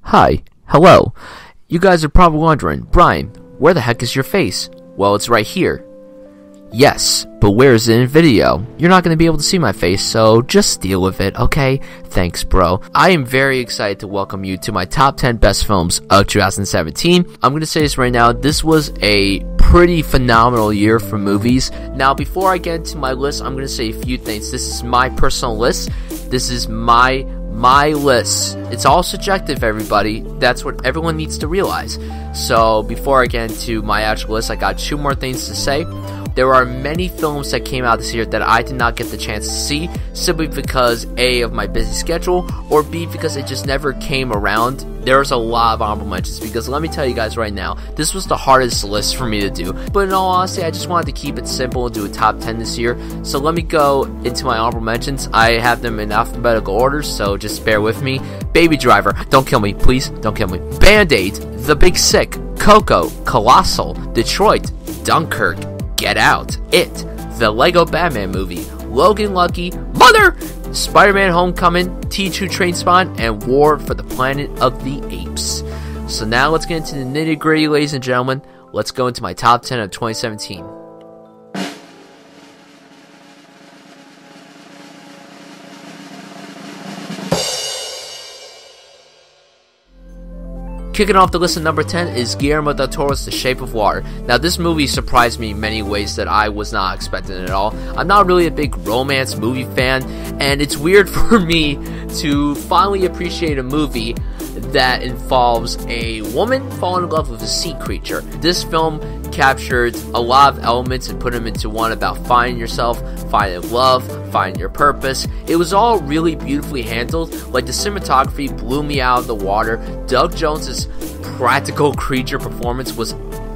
Hi, hello. You guys are probably wondering, Brian, where the heck is your face? Well, it's right here. Yes, but where is it in video? You're not going to be able to see my face, so just deal with it, okay? Thanks, bro. I am very excited to welcome you to my top 10 best films of 2017. I'm going to say this right now, this was a pretty phenomenal year for movies. Now, before I get into my list, I'm going to say a few things. This is my personal list. This is my list. It's all subjective, everybody. That's what everyone needs to realize. So, before I get into my actual list, I got two more things to say. There are many films that came out this year that I did not get the chance to see, simply because A, of my busy schedule, or B, because it just never came around. There's a lot of honorable mentions, because let me tell you guys right now, this was the hardest list for me to do. But in all honesty, I just wanted to keep it simple and do a top 10 this year. So let me go into my honorable mentions. I have them in alphabetical order, so just bear with me. Baby Driver, don't kill me, please, don't kill me. Band-Aid, The Big Sick, Coco, Colossal, Detroit, Dunkirk, Get Out, It, the Lego Batman movie, Logan Lucky, Mother, Spider-Man Homecoming, T2 Trainspotting, and War for the Planet of the Apes. So now let's get into the nitty-gritty, ladies and gentlemen. Let's go into my top 10 of 2017. Kicking off the list at number 10 is Guillermo del Toro's The Shape of Water. Now, this movie surprised me in many ways that I was not expecting at all. I'm not really a big romance movie fan, and it's weird for me to finally appreciate a movie that involves a woman falling in love with a sea creature. This film captured a lot of elements and put them into one about finding yourself, finding love, finding your purpose. It was all really beautifully handled. Like, the cinematography blew me out of the water. Doug Jones's practical creature performance was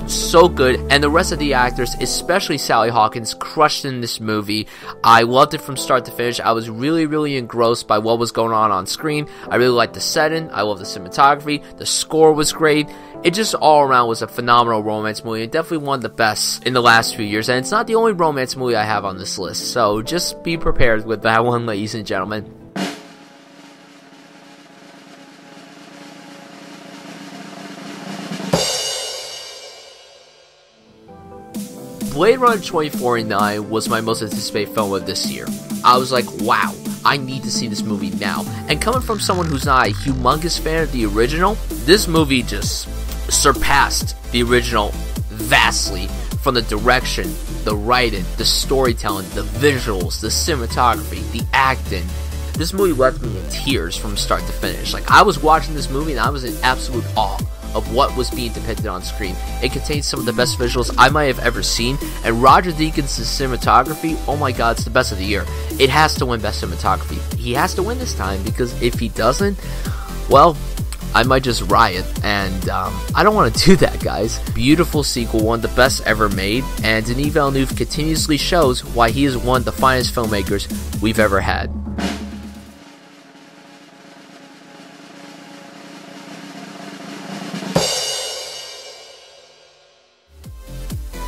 so good, and the rest of the actors, especially Sally Hawkins, crushed in this movie. I loved it from start to finish. I was really engrossed by what was going on screen. I really liked the setting. I loved the cinematography. The score was great. It just all around was a phenomenal romance movie, and definitely one of the best in the last few years. And it's not the only romance movie I have on this list, so just be prepared with that one, ladies and gentlemen. Blade Runner 2049 was my most anticipated film of this year. I was like, wow, I need to see this movie now. And coming from someone who's not a humongous fan of the original, this movie just surpassed the original vastly, from the direction, the writing, the storytelling, the visuals, the cinematography, the acting. This movie left me in tears from start to finish. Like, I was watching this movie and I was in absolute awe of what was being depicted on screen. It contains some of the best visuals I might have ever seen, and Roger Deakins' cinematography, oh my god, it's the best of the year. It has to win best cinematography. He has to win this time, because if he doesn't, well, I might just riot, and I don't want to do that, guys. Beautiful sequel, one of the best ever made, and Denis Villeneuve continuously shows why he is one of the finest filmmakers we've ever had.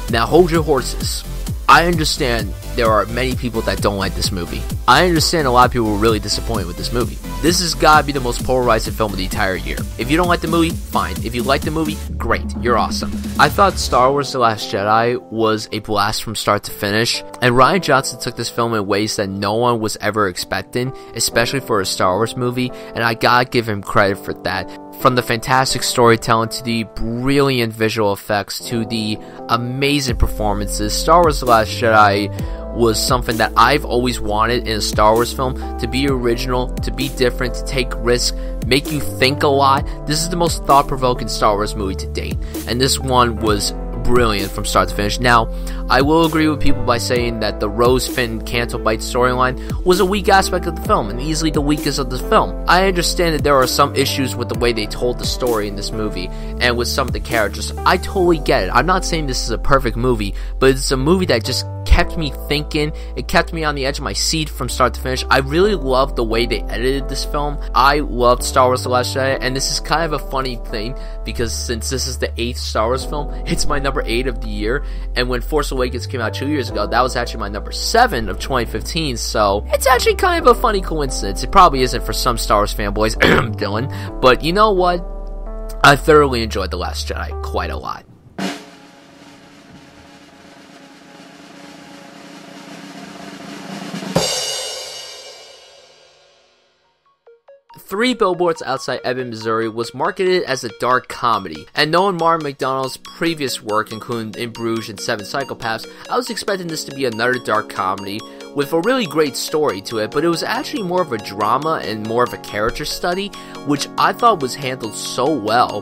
Now, hold your horses. I understand there are many people that don't like this movie. I understand a lot of people were really disappointed with this movie. This has got to be the most polarizing film of the entire year. If you don't like the movie, fine. If you like the movie, great. You're awesome. I thought Star Wars The Last Jedi was a blast from start to finish, and Rian Johnson took this film in ways that no one was ever expecting, especially for a Star Wars movie, and I gotta give him credit for that. From the fantastic storytelling to the brilliant visual effects to the amazing performances, Star Wars The Last Jedi was something that I've always wanted in a Star Wars film, to be original, to be different, to take risks, make you think a lot. This is the most thought-provoking Star Wars movie to date, and this one was brilliant from start to finish. Now, I will agree with people by saying that the Rose Finn Canto Bight storyline was a weak aspect of the film, and easily the weakest of the film. I understand that there are some issues with the way they told the story in this movie, and with some of the characters. I totally get it. I'm not saying this is a perfect movie, but it's a movie that just kept me thinking. It kept me on the edge of my seat from start to finish. I really loved the way they edited this film. I loved Star Wars The Last Jedi, and this is kind of a funny thing because since this is the 8th Star Wars film, it's my number 8 of the year, and when Force Awakens came out 2 years ago, that was actually my number 7 of 2015, so it's actually kind of a funny coincidence. It probably isn't for some Star Wars fanboys, Dylan, but you know what? I thoroughly enjoyed The Last Jedi quite a lot. Three Billboards Outside Ebbing, Missouri was marketed as a dark comedy, and knowing Martin McDonagh's previous work, including In Bruges and Seven Psychopaths, I was expecting this to be another dark comedy with a really great story to it, but it was actually more of a drama and more of a character study, which I thought was handled so well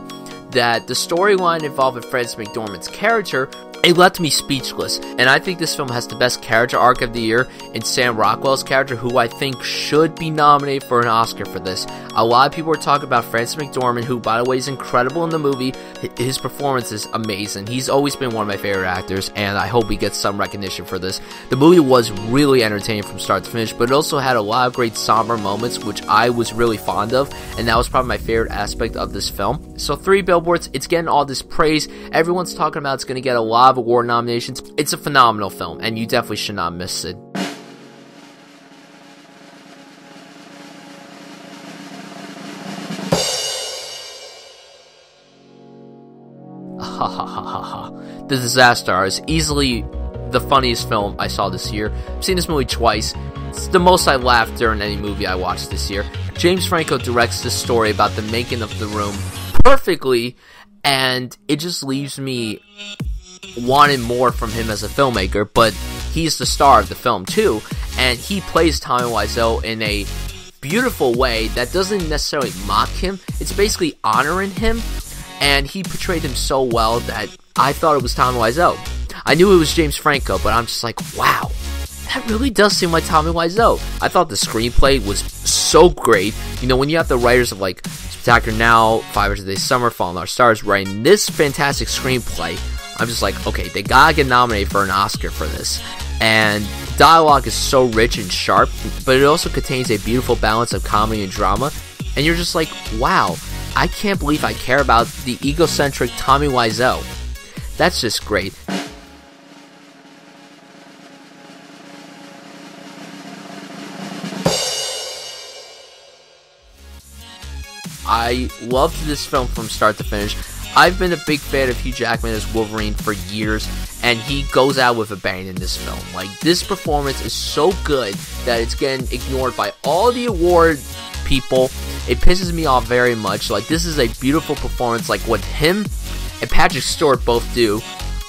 that the storyline involving Frances McDormand's character, it left me speechless, and I think this film has the best character arc of the year in Sam Rockwell's character, who I think should be nominated for an Oscar for this. A lot of people are talking about Frances McDormand, who, by the way, is incredible in the movie. His performance is amazing. He's always been one of my favorite actors, and I hope he gets some recognition for this. The movie was really entertaining from start to finish, but it also had a lot of great somber moments, which I was really fond of, and that was probably my favorite aspect of this film. So Three Billboards, it's getting all this praise. Everyone's talking about it's going to get a lot of award nominations. It's a phenomenal film, and you definitely should not miss it. The Disaster is easily the funniest film I saw this year. I've seen this movie twice. It's the most I laughed during any movie I watched this year. James Franco directs this story about the making of The Room perfectly, and it just leaves me wanting more from him as a filmmaker, but he's the star of the film too, and he plays Tommy Wiseau in a beautiful way that doesn't necessarily mock him. It's basically honoring him, and he portrayed him so well that I thought it was Tommy Wiseau. I knew it was James Franco, but I'm just like, wow, that really does seem like Tommy Wiseau. I thought the screenplay was so great. You know, when you have the writers of like Spectacular Now, 5 Hours a Day Summer, Fallen Our Stars writing this fantastic screenplay, I'm just like, okay, they gotta get nominated for an Oscar for this. And dialogue is so rich and sharp, but it also contains a beautiful balance of comedy and drama. And you're just like, wow, I can't believe I care about the egocentric Tommy Wiseau. That's just great. I loved this film from start to finish. I've been a big fan of Hugh Jackman as Wolverine for years, and he goes out with a bang in this film. Like, this performance is so good that it's getting ignored by all the award people. It pisses me off very much. Like, this is a beautiful performance. Like, what him and Patrick Stewart both do,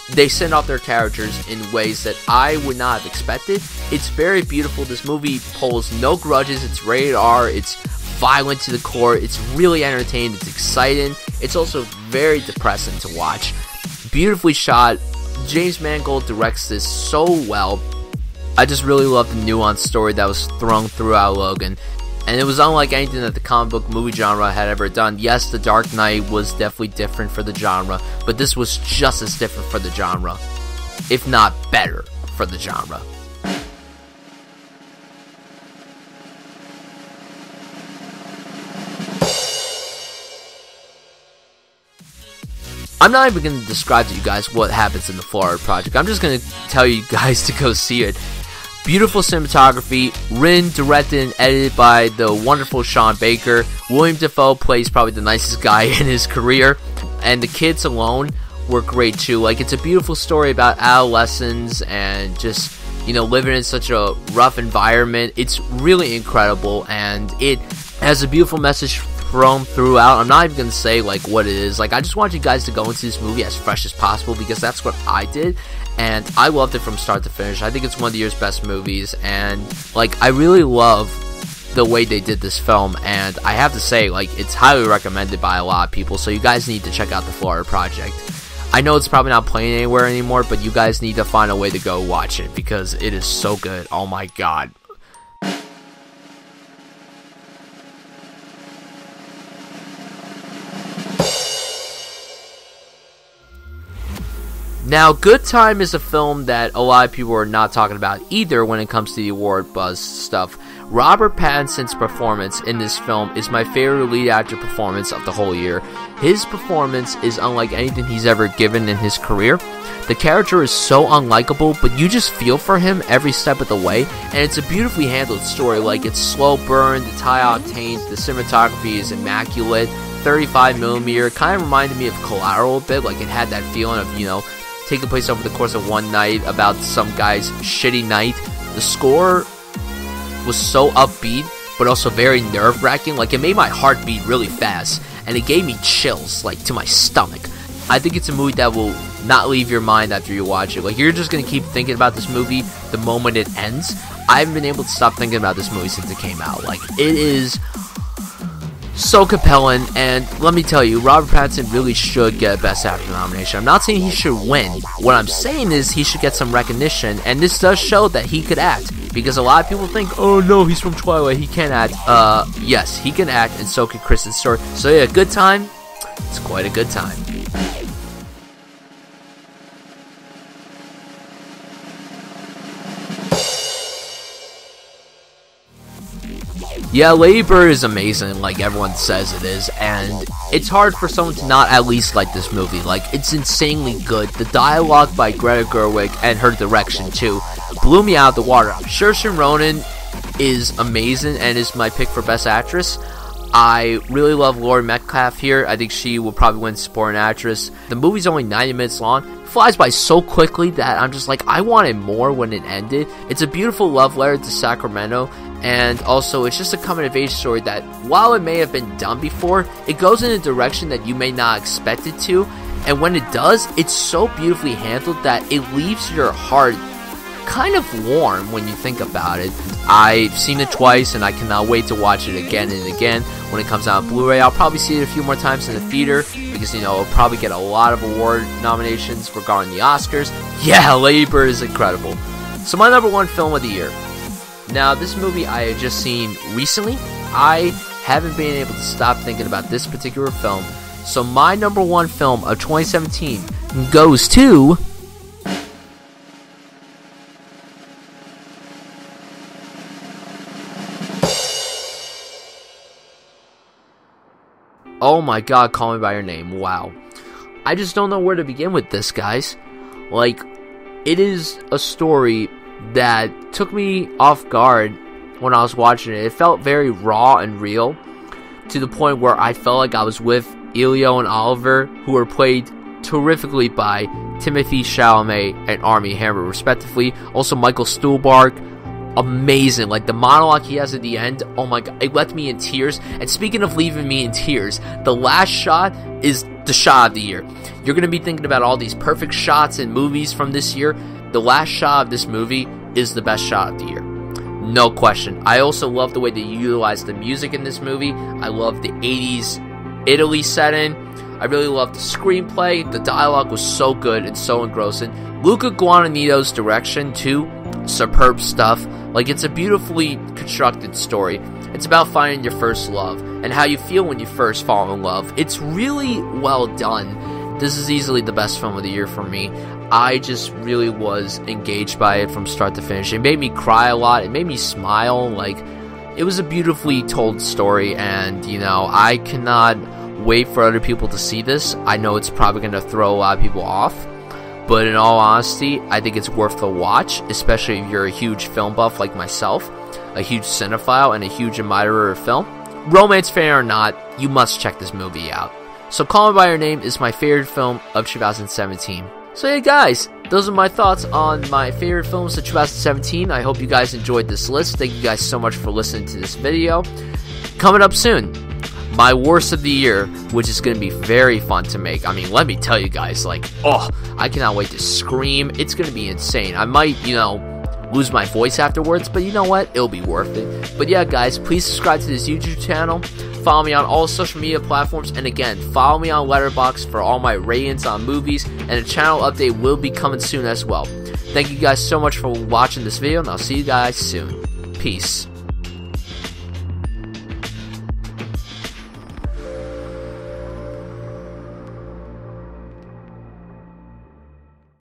they send off their characters in ways that I would not have expected. It's very beautiful. This movie pulls no grudges. It's rated R. It's violent to the core. It's really entertaining. It's exciting. It's also very depressing to watch. Beautifully shot. James Mangold directs this so well. I just really love the nuanced story that was thrown throughout Logan. And it was unlike anything that the comic book movie genre had ever done. Yes, The Dark Knight was definitely different for the genre, but this was just as different for the genre, if not better for the genre. I'm not even going to describe to you guys what happens in the Florida Project. I'm just going to tell you guys to go see it. Beautiful cinematography, written, directed, and edited by the wonderful Sean Baker. William Dafoe plays probably the nicest guy in his career, and the kids alone were great too. Like, it's a beautiful story about adolescence and just, you know, living in such a rough environment. It's really incredible, and it has a beautiful message thrown throughout. I'm not even going to say like what it is. Like, I just want you guys to go into this movie as fresh as possible, because that's what I did, and I loved it from start to finish. I think it's one of the year's best movies, and like, I really love the way they did this film, and I have to say, like, it's highly recommended by a lot of people, so you guys need to check out the Florida Project. I know it's probably not playing anywhere anymore, but you guys need to find a way to go watch it, because it is so good. Oh my god. Now, Good Time is a film that a lot of people are not talking about either when it comes to the award buzz stuff. Robert Pattinson's performance in this film is my favorite lead actor performance of the whole year. His performance is unlike anything he's ever given in his career. The character is so unlikable, but you just feel for him every step of the way, and it's a beautifully handled story. Like, it's slow burn, it's high octane, the cinematography is immaculate, 35mm, kind of reminded me of Collateral a bit. Like, it had that feeling of, you know, taking place over the course of one night about some guy's shitty night. The score was so upbeat, but also very nerve-wracking. Like, it made my heart beat really fast, and it gave me chills, like, to my stomach. I think it's a movie that will not leave your mind after you watch it. Like, you're just gonna keep thinking about this movie the moment it ends. I haven't been able to stop thinking about this movie since it came out. Like, it is so compelling, and let me tell you, Robert Pattinson really should get a Best Actor nomination. I'm not saying he should win. What I'm saying is he should get some recognition, and this does show that he could act, because a lot of people think, oh no, he's from Twilight, he can't act. Yes, he can act, and so can Kristen Stewart. So yeah, Good Time, it's quite a good time. Yeah, Lady Bird is amazing, like everyone says it is, and it's hard for someone to not at least like this movie. Like, it's insanely good. The dialogue by Greta Gerwig and her direction, too, blew me out of the water. Saoirse Ronan is amazing and is my pick for Best Actress. I really love Laurie Metcalf here. I think she will probably win Supporting Actress. The movie's only 90 minutes long. It flies by so quickly that I'm just like, I wanted more when it ended. It's a beautiful love letter to Sacramento, and also it's just a coming-of-age story that, while it may have been done before, it goes in a direction that you may not expect it to, and when it does, it's so beautifully handled that it leaves your heart kind of warm when you think about it. I've seen it twice, and I cannot wait to watch it again and again when it comes out on Blu-ray. I'll probably see it a few more times in the theater because, you know, it'll probably get a lot of award nominations regarding the Oscars. Yeah, Lady Bird is incredible. So my number one film of the year. Now, this movie I had just seen recently. I haven't been able to stop thinking about this particular film. So my number one film of 2017 goes to... Oh my god, Call Me By Your Name. Wow. I just don't know where to begin with this, guys. Like, it is a story that took me off guard when I was watching it. It felt very raw and real, to the point where I felt like I was with Elio and Oliver, who were played terrifically by Timothée Chalamet and Armie Hammer, respectively. Also, Michael Stuhlbarg. Amazing. Like, the monologue he has at the end, oh my god, it left me in tears. And speaking of leaving me in tears, the last shot is the shot of the year. You're going to be thinking about all these perfect shots in movies from this year. The last shot of this movie is the best shot of the year. No question. I also love the way they utilize the music in this movie. I love the 80s Italy setting. I really love the screenplay. The dialogue was so good and so engrossing. Luca Guadagnino's direction, too. Superb stuff. Like, it's a beautifully constructed story. It's about finding your first love and how you feel when you first fall in love. It's really well done. This is easily the best film of the year for me. I just really was engaged by it from start to finish. It made me cry a lot. It made me smile. Like, it was a beautifully told story, and, you know, I cannot wait for other people to see this. I know it's probably going to throw a lot of people off, but in all honesty, I think it's worth the watch, especially if you're a huge film buff like myself, a huge cinephile, and a huge admirer of film. Romance fan or not, you must check this movie out. So Call Me By Your Name is my favorite film of 2017. So yeah, guys, those are my thoughts on my favorite films of 2017. I hope you guys enjoyed this list. Thank you guys so much for listening to this video. Coming up soon, my worst of the year, which is going to be very fun to make. I mean, let me tell you guys, like, oh, I cannot wait to scream. It's going to be insane. I might, you know, lose my voice afterwards, but you know what? It'll be worth it. But yeah, guys, please subscribe to this YouTube channel. Follow me on all social media platforms, and again, follow me on Letterboxd for all my ratings on movies, and a channel update will be coming soon as well. Thank you guys so much for watching this video, and I'll see you guys soon. Peace.